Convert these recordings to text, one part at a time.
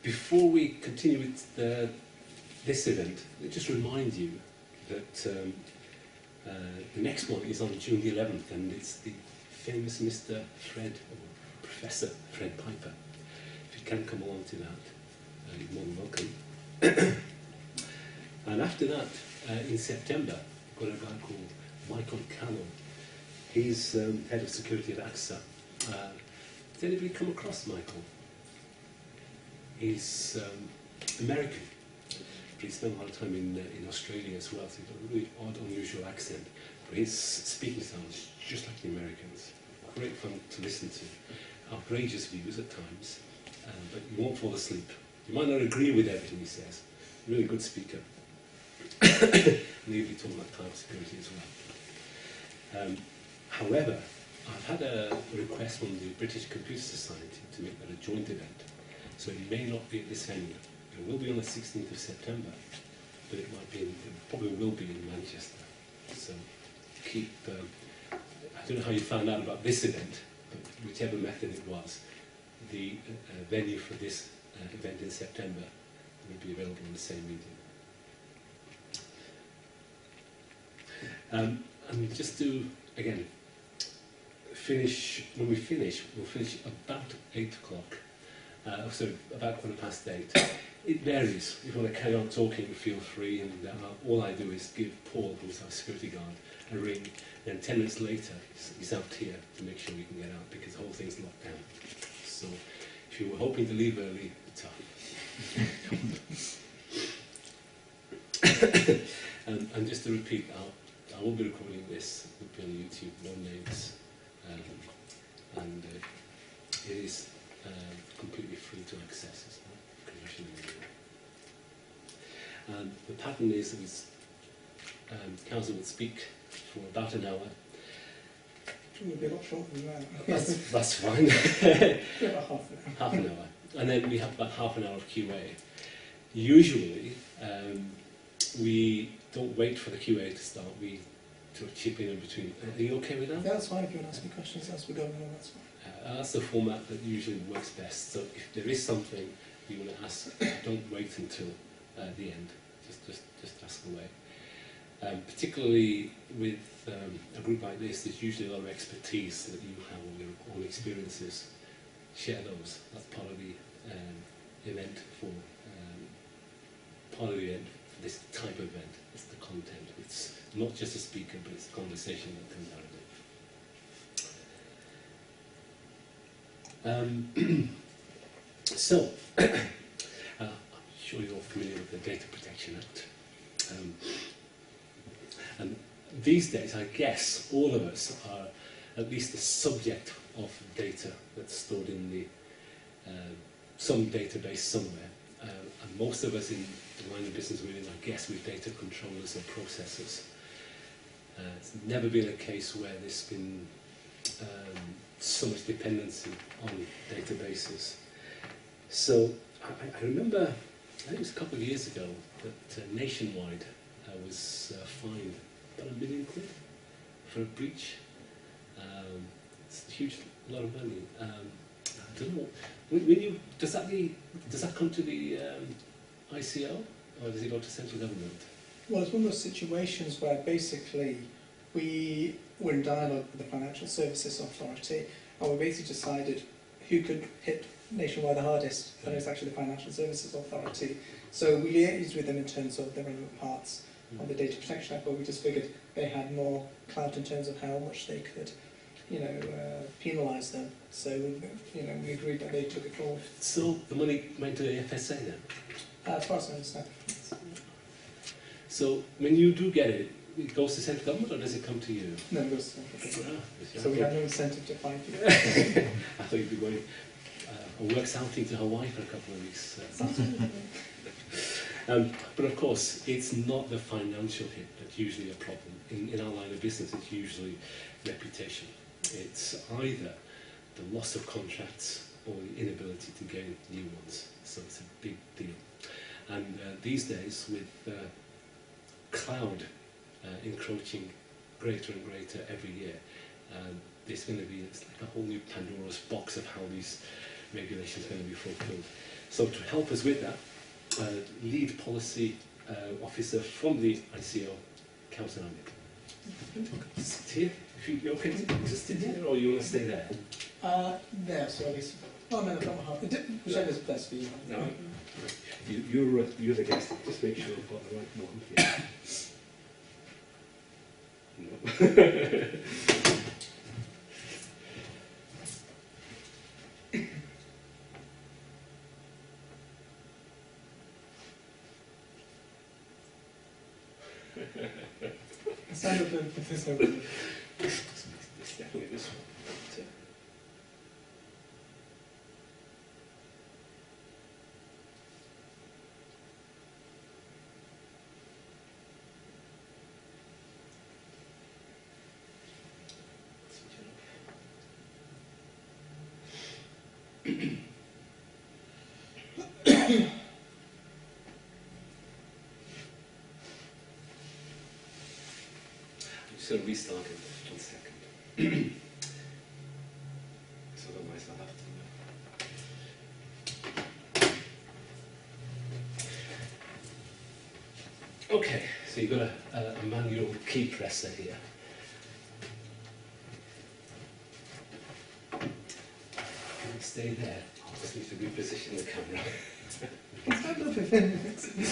before we continue with this event, let me just remind you that the next one is on June the 11th, and it's the famous Mr. Fred, or Professor Fred Piper. If you can come along to that, you're more than welcome. And after that, in September, we've got a guy called Michael Cannon. He's head of security at AXA. Has anybody come across Michael? He's American, but he spent a lot of time in Australia as well, so he's got a really odd, unusual accent. But his speaking style is just like the Americans. Great fun to listen to. Outrageous views at times, but you won't fall asleep. You might not agree with everything he says. Really good speaker. And he'll be talking about cloud security as well. However, I've had a request from the British Computer Society to make that a joint event. So it may not be at this venue. It will be on the 16th of September, but it might be, it probably will be in Manchester. So keep, I don't know how you found out about this event, but whichever method it was, the venue for this event in September will be available in the same medium. And just to, again, when we finish, we'll finish about 8 o'clock. So about 8:15. It varies. If you want to carry on talking, feel free. And all I do is give Paul, who's our security guard, a ring. Then 10 minutes later, he's out here to make sure we can get out because the whole thing's locked down. So if you were hoping to leave early, it's tough. And just to repeat, I will be recording this. It will be on YouTube, no names, and it is completely free to access. It's not commercially available. And the pattern is that Kawser will speak for about an hour. It will be a lot shorter than that. That's fine. About half an hour. And then we have about half an hour of QA. Usually, we don't wait for the QA to start. We sort of chip in between. Are you okay with that? Yeah, that's fine. If you want to ask me questions as we go along, that's fine. That's the format that usually works best. So if there is something you want to ask, don't wait until the end. Just ask away. Particularly with a group like this, there's usually a lot of expertise that you have on your own experiences. Share those. That's part of the event for this type of event. It's the content. It's not just a speaker, but it's a conversation that comes out of it. So, I'm sure you're all familiar with the Data Protection Act. And these days, I guess, all of us are at least the subject of data that's stored in the some database somewhere. And most of us in the line of business we're in, I guess, with data controllers and processors. It's never been a case where there's been so much dependency on databases. So I remember, I think it was a couple of years ago, that Nationwide was fined about £1 million for a breach. It's a huge lot of money. I don't know. Does that come to the ICO, or does it go to central government? Well, it's one of those situations where basically we were in dialogue with the Financial Services Authority, and we basically decided who could hit Nationwide the hardest, and it was actually the Financial Services Authority. So we liaised with them in terms of the relevant parts of the Data Protection Act, but we just figured they had more clout in terms of how much they could, penalise them. So, we agreed that they took it forward. So the money went to the FSA then? As far as I understand. So when you do get it, it goes to central government, or does it come to you? No, it goes to central government. Ah, so we have no incentive to find you. I thought you'd be going a work outing to Hawaii for a couple of weeks. But of course, it's not the financial hit that's usually a problem. In our line of business, it's usually reputation. It's either the loss of contracts or the inability to gain new ones. So it's a big deal. And these days, with cloud encroaching greater and greater every year, there's going to be like a whole new Pandora's box of how these regulations are going to be fulfilled. So to help us with that, lead policy officer from the ICO, Kawser, Hamid. Sit here. If you're okay to sit here, or you want to stay there? There, so at least. Oh, no, I don't have whichever's best for you. No. You're the guest. Just make sure I've got the right one here. No. Stand up if there's no problem. It's definitely this one. I'm just going to restart it 1 second. So otherwise I'll have to... Okay, so you've got a manual key presser here. Can you stay there? I just need to reposition the camera. Stand up if anything.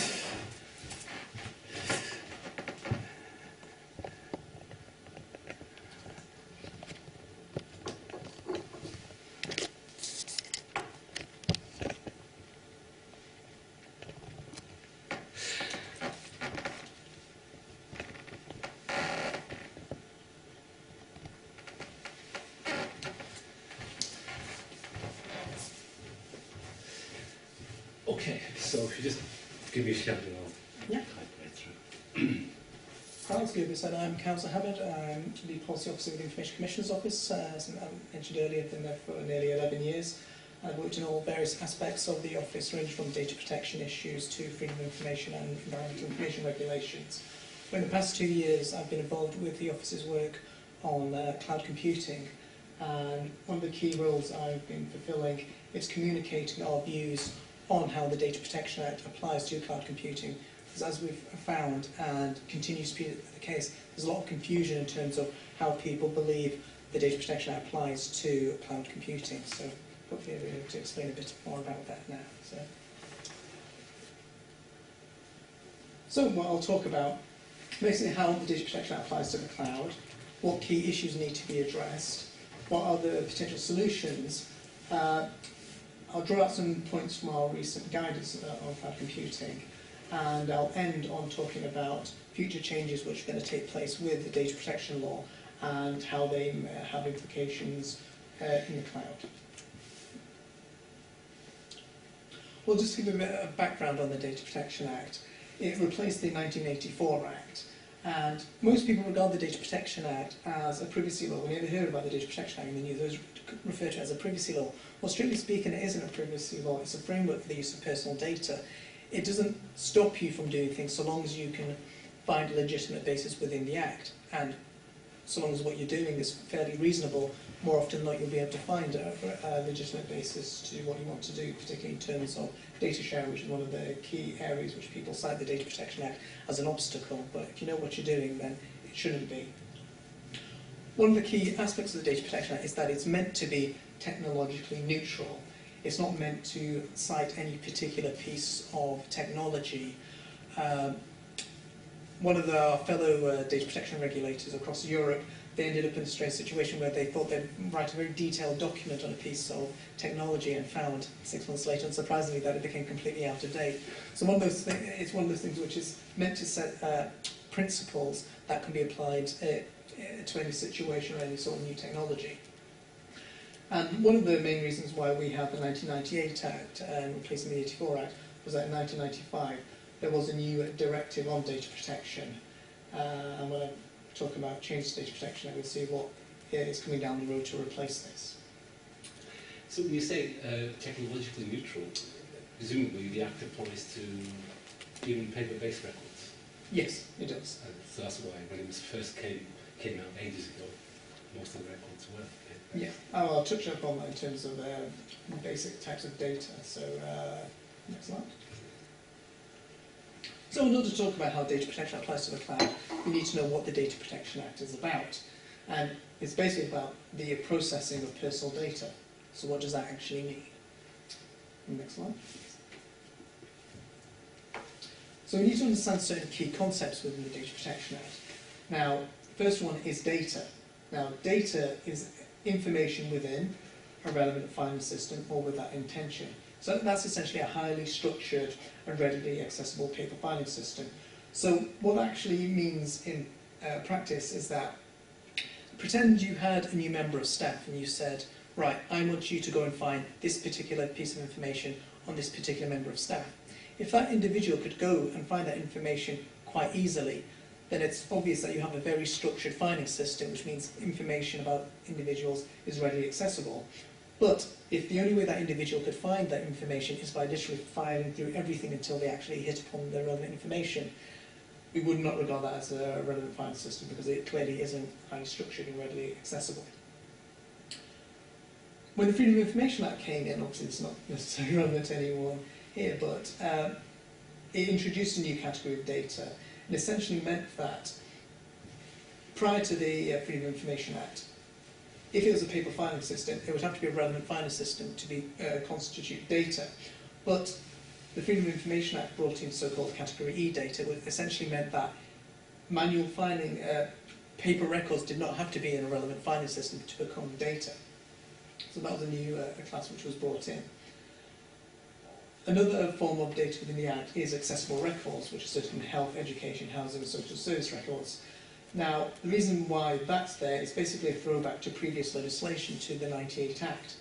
Okay, so if you just give me a shout and I'll type right through. Hi, to give this, I'm Kawser, Hamid. I'm Lead Policy Officer with the Information Commissioner's Office. As I mentioned earlier, I've been there for nearly 11 years. I've worked in all various aspects of the office, ranging from data protection issues to freedom of information and environmental information regulations. But in the past 2 years, I've been involved with the office's work on cloud computing. And one of the key roles I've been fulfilling is communicating our views on how the Data Protection Act applies to cloud computing. Because as we've found, and continues to be the case, there's a lot of confusion in terms of how people believe the Data Protection Act applies to cloud computing. So hopefully I'll be able to explain a bit more about that now. So what I'll talk about, basically how the Data Protection Act applies to the cloud, what key issues need to be addressed, what are the potential solutions. I'll draw out some points from our recent guidance on cloud computing, and I'll end on talking about future changes which are going to take place with the data protection law and how they have implications in the cloud. Well, just to give a bit of background on the Data Protection Act, it replaced the 1984 Act, and most people regard the Data Protection Act as a privacy law. When you ever hear about the Data Protection Act in the news, those refer to it as a privacy law. Well, strictly speaking, it isn't a privacy law. It's a framework for the use of personal data. It doesn't stop you from doing things so long as you can find a legitimate basis within the Act. And so long as what you're doing is fairly reasonable, more often than not you'll be able to find a legitimate basis to what you want to do, particularly in terms of data sharing, which is one of the key areas which people cite the Data Protection Act as an obstacle. But if you know what you're doing, then it shouldn't be. One of the key aspects of the Data Protection Act is that it's meant to be technologically neutral. It's not meant to cite any particular piece of technology. One of our fellow data protection regulators across Europe, they ended up in a strange situation where they thought they'd write a very detailed document on a piece of technology and found 6 months later, unsurprisingly, that it became completely out of date. So it's one of those things which is meant to set principles that can be applied to any situation or any sort of new technology. And one of the main reasons why we have the 1998 Act replacing the 84 Act was that in 1995 there was a new directive on data protection. And when I talk about changes to data protection, I will see what is coming down the road to replace this. So when you say technologically neutral, presumably the Act applies to even paper-based records? Yes, it does. So that's why when it was first came out ages ago, most of the records were. Yeah, I'll touch upon that in terms of basic types of data. So, next slide. So in order to talk about how data protection applies to the cloud, we need to know what the Data Protection Act is about. And it's basically about the processing of personal data. So what does that actually mean? Next slide. So we need to understand certain key concepts within the Data Protection Act. Now, the first one is data. Now, data is information within a relevant filing system or with that intention. So that's essentially a highly structured and readily accessible paper filing system. So what that actually means in practice is that, pretend you had a new member of staff and you said, right, I want you to go and find this particular piece of information on this particular member of staff. If that individual could go and find that information quite easily, then it's obvious that you have a very structured filing system, which means information about individuals is readily accessible. But if the only way that individual could find that information is by literally filing through everything until they actually hit upon the relevant information, we would not regard that as a relevant filing system because it clearly isn't highly structured and readily accessible. When the Freedom of Information Act came in, obviously it's not necessarily relevant to anyone here, but it introduced a new category of data and essentially meant that prior to the Freedom of Information Act, if it was a paper filing system, it would have to be a relevant filing system to be constitute data. But the Freedom of Information Act brought in so-called Category E data, which essentially meant that manual filing, paper records did not have to be in a relevant filing system to become data. So that was a new class which was brought in. Another form of data within the Act is accessible records, which are certain health, education, housing and social service records. Now, the reason why that's there is basically a throwback to previous legislation, to the 1998 Act.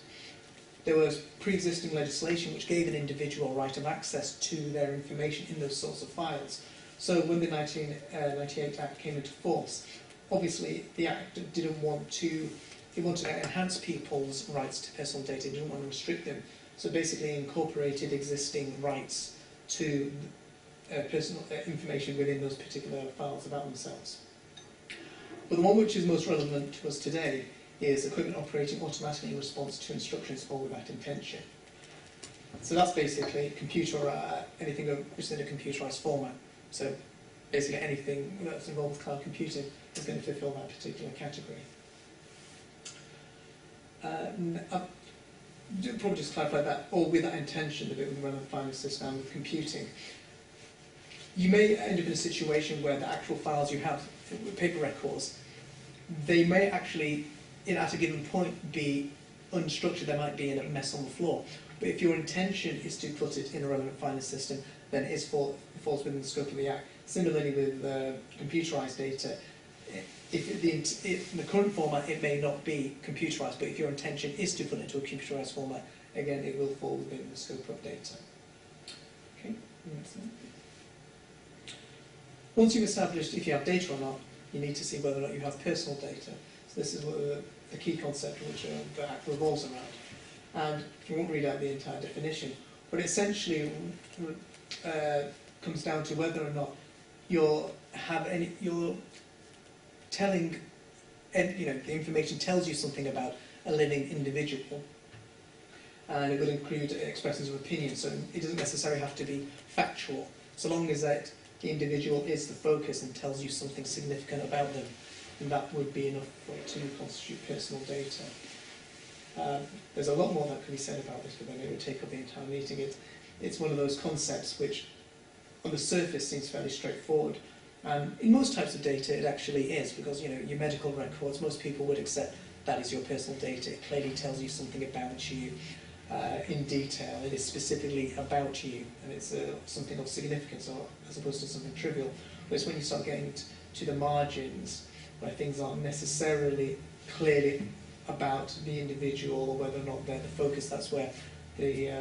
There was pre-existing legislation which gave an individual right of access to their information in those sorts of files. So when the 1998 Act came into force, obviously the Act didn't want to, it wanted to enhance people's rights to personal data, it didn't want to restrict them. So basically incorporated existing rights to personal information within those particular files about themselves. But the one which is most relevant to us today is equipment operating automatically in response to instructions or without intention. So that's basically anything which is in a computerized format. So basically anything that's involved with cloud computing is going to fulfill that particular category. Probably just clarify that, or with that intention, the bit with the relevant filing system and with computing. You may end up in a situation where the actual files you have, paper records, they may actually, at a given point, be unstructured. There might be a mess on the floor. But if your intention is to put it in a relevant filing system, then it falls within the scope of the Act. Similarly with computerized data, in the current format it may not be computerized, but if your intention is to put it into a computerized format, again it will fall within the scope of data. Okay, next one. Once you've established if you have data or not, you need to see whether or not you have personal data. So this is what the key concept which the Act revolves around. And you won't read out the entire definition, but essentially comes down to whether or not you're telling, the information tells you something about a living individual, and it will include expressions of opinion. So it doesn't necessarily have to be factual, so long as that the individual is the focus and tells you something significant about them, and that would be enough to constitute personal data. There's a lot more that could be said about this, but then it would take up the entire meeting. It's one of those concepts which, on the surface, seems fairly straightforward. And in most types of data, it actually is, because your medical records, most people would accept that is your personal data. It clearly tells you something about you in detail. It is specifically about you, and it's something of significance, as opposed to something trivial. But it's when you start getting to the margins, where things aren't necessarily clearly about the individual or whether or not they're the focus, that's where the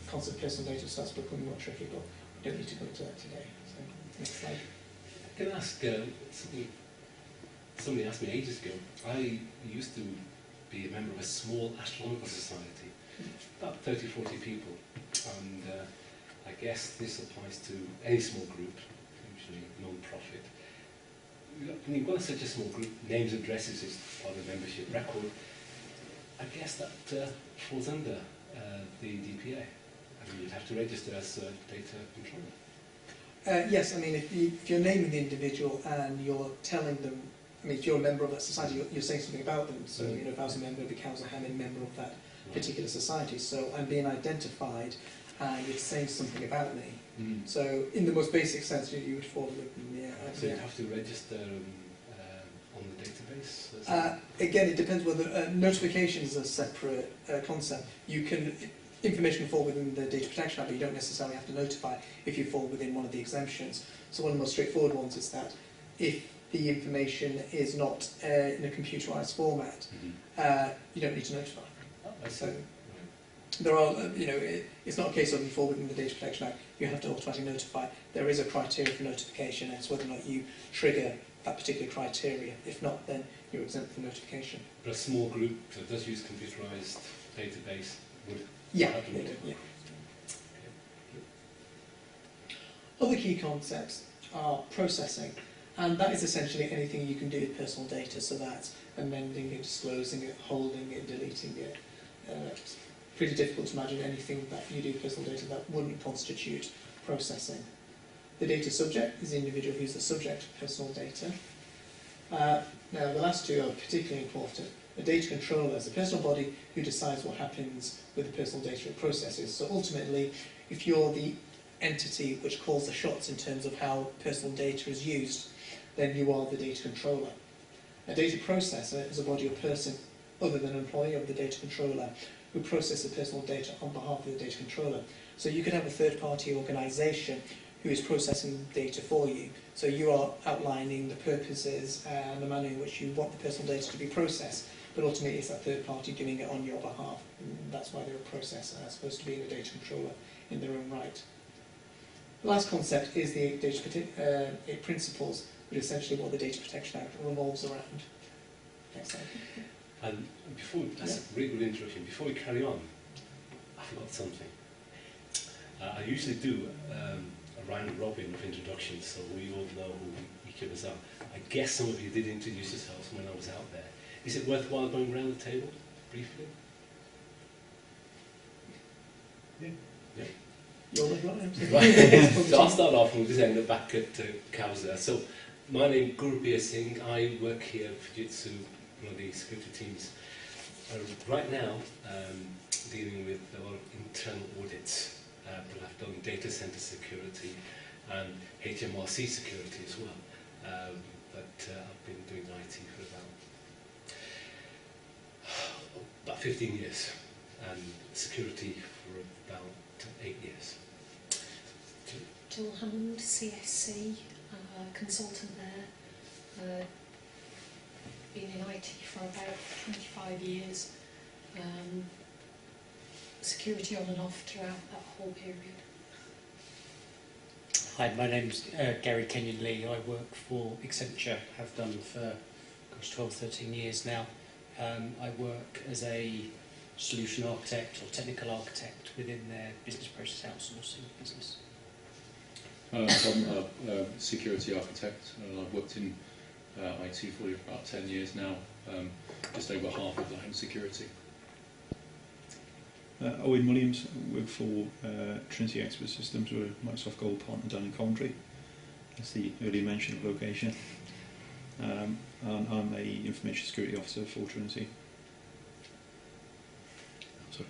concept of personal data starts becoming more tricky, but we don't need to go into that today. So, next slide. Can I ask somebody asked me ages ago, I used to be a member of a small astronomical society, about 30, 40 people, and I guess this applies to any small group, usually non-profit. when you've got such a small group, names and addresses is part of the membership record. I guess that falls under the DPA. I mean, you'd have to register as a data controller. Yes, I mean, if you're naming the individual and you're telling them, I mean, if you're a member of that society, you're saying something about them. So, you know, if I was a member of the Kawser Hamid, member of that particular society, so I'm being identified and it's saying something about me. Mm. So, in the most basic sense, you would fall within the... So you'd have to register on the database? Again, it depends whether notification is a separate concept. You can... Information can fall within the Data Protection Act, but you don't necessarily have to notify if you fall within one of the exemptions. So one of the most straightforward ones is that if the information is not in a computerised format, you don't need to notify. Oh, I see. So there are, you know, it's not a case of you fall within the Data Protection Act, you have to automatically notify. There is a criteria for notification, and it's whether or not you trigger that particular criteria. If not, then you're exempt from notification. But a small group that does use computerised database would... Yeah, yeah. Other key concepts are processing, and that is essentially anything you can do with personal data, so that's amending it, disclosing it, holding it, deleting it. It's pretty difficult to imagine anything that you do with personal data that wouldn't constitute processing. The data subject is the individual who's the subject of personal data. Now, the last two are particularly important. The data controller is the personal body who decides what happens with the personal data it processes. So ultimately, if you're the entity which calls the shots in terms of how personal data is used, then you are the data controller. A data processor is a body or person other than an employee of the data controller who processes personal data on behalf of the data controller. So you could have a third-party organisation who is processing data for you. So you are outlining the purposes and the manner in which you want the personal data to be processed, but ultimately it's that third party doing it on your behalf. And that's why they're a processor as opposed to being a data controller in their own right. The last concept is the eight principles, which is essentially what the Data Protection Act revolves around. Next slide. And before, that's a really good introduction. Before we carry on, I forgot something. I usually do a round robin of introductions, so we all know who each of us are. I guess some of you did introduce yourselves when I was out there. Is it worthwhile going around the table briefly? Yeah. Yeah. You're the one. Right. So I'll start off and we'll just end up back at Kawser. So my name is Gurubir Singh. I work here at Fujitsu, one of the security teams. Right now, dealing with a lot of internal audits, but I've done data center security and HMRC security as well. But I've been doing IT for about 15 years, and security for about 8 years. Jill Hamid, CSC, consultant there. Been in IT for about 25 years. Security on and off throughout that whole period. Hi, my name's Gary Kenyon-Lee. I work for Accenture, have done for 12, 13 years now. I work as a solution architect or technical architect within their business process outsourcing business. So I'm a security architect, and I've worked in IT for about 10 years now, just over half of that in security. Owen Williams, work for Trinity Expert Systems, we're a Microsoft Gold partner down in Coventry. That's the earlier mentioned location. And I'm a information security officer for Trinity. Sorry.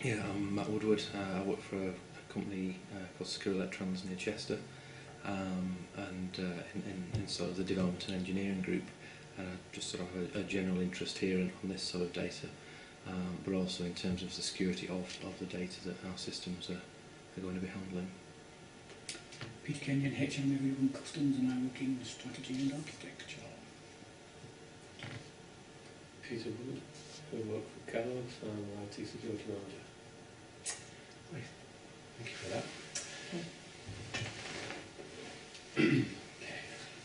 Yeah, I'm Matt Woodward. I work for a company called Secure Electrons near Chester, and in sort of the development and engineering group, and just sort of a general interest here on this sort of data, but also in terms of the security of the data that our systems are going to be handling. Peter Kenyon, HM Review and Customs, and I work in strategy and architecture. Peter Wood, who work for Kellogg's, and I'm IT security manager. Thank you for that.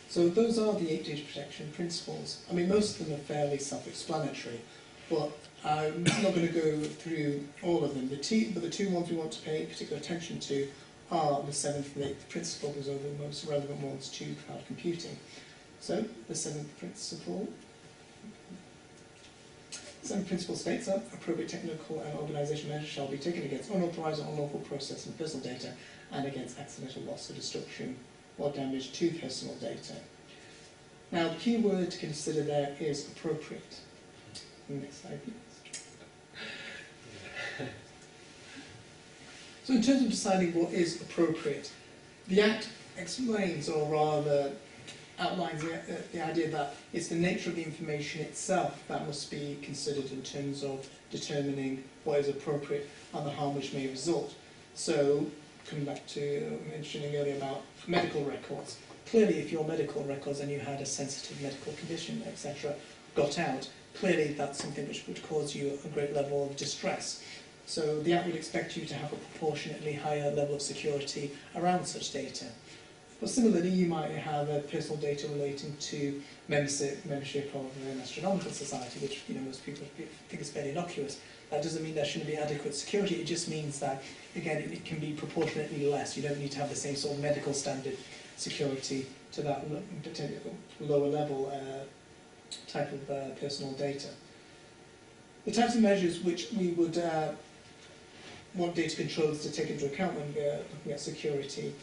So those are the 8 data protection principles. I mean, most of them are fairly self-explanatory, but I'm not going to go through all of them. But the two ones we want to pay particular attention to are the seventh and eighth principle, because are the most relevant ones to cloud computing. So, the seventh principle states that appropriate technical and organisation measures shall be taken against unauthorised or unlawful processing of personal data and against accidental loss or destruction or damage to personal data. Now, the key word to consider there is appropriate. Next slide, please. So in terms of deciding what is appropriate, the Act explains, or rather outlines the idea that it's the nature of the information itself that must be considered in terms of determining what is appropriate and the harm which may result. So, coming back to mentioning earlier about medical records, clearly if your medical records and you had a sensitive medical condition, etc., got out, clearly that's something which would cause you a great level of distress. So the Act would expect you to have a proportionately higher level of security around such data. But similarly, you might have personal data relating to membership of an astronomical society, which most people think is fairly innocuous. That doesn't mean there shouldn't be adequate security. It just means that, again, it can be proportionately less. You don't need to have the same sort of medical standard security to that lower level type of personal data. The types of measures which we would want data controllers to take into account when we're looking at security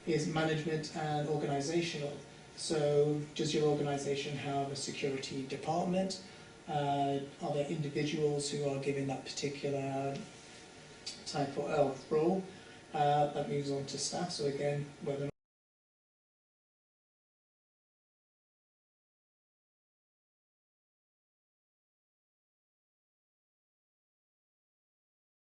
is management and organisational. So does your organisation have a security department? Are there individuals who are given that particular type of role? That moves on to staff. So again, whether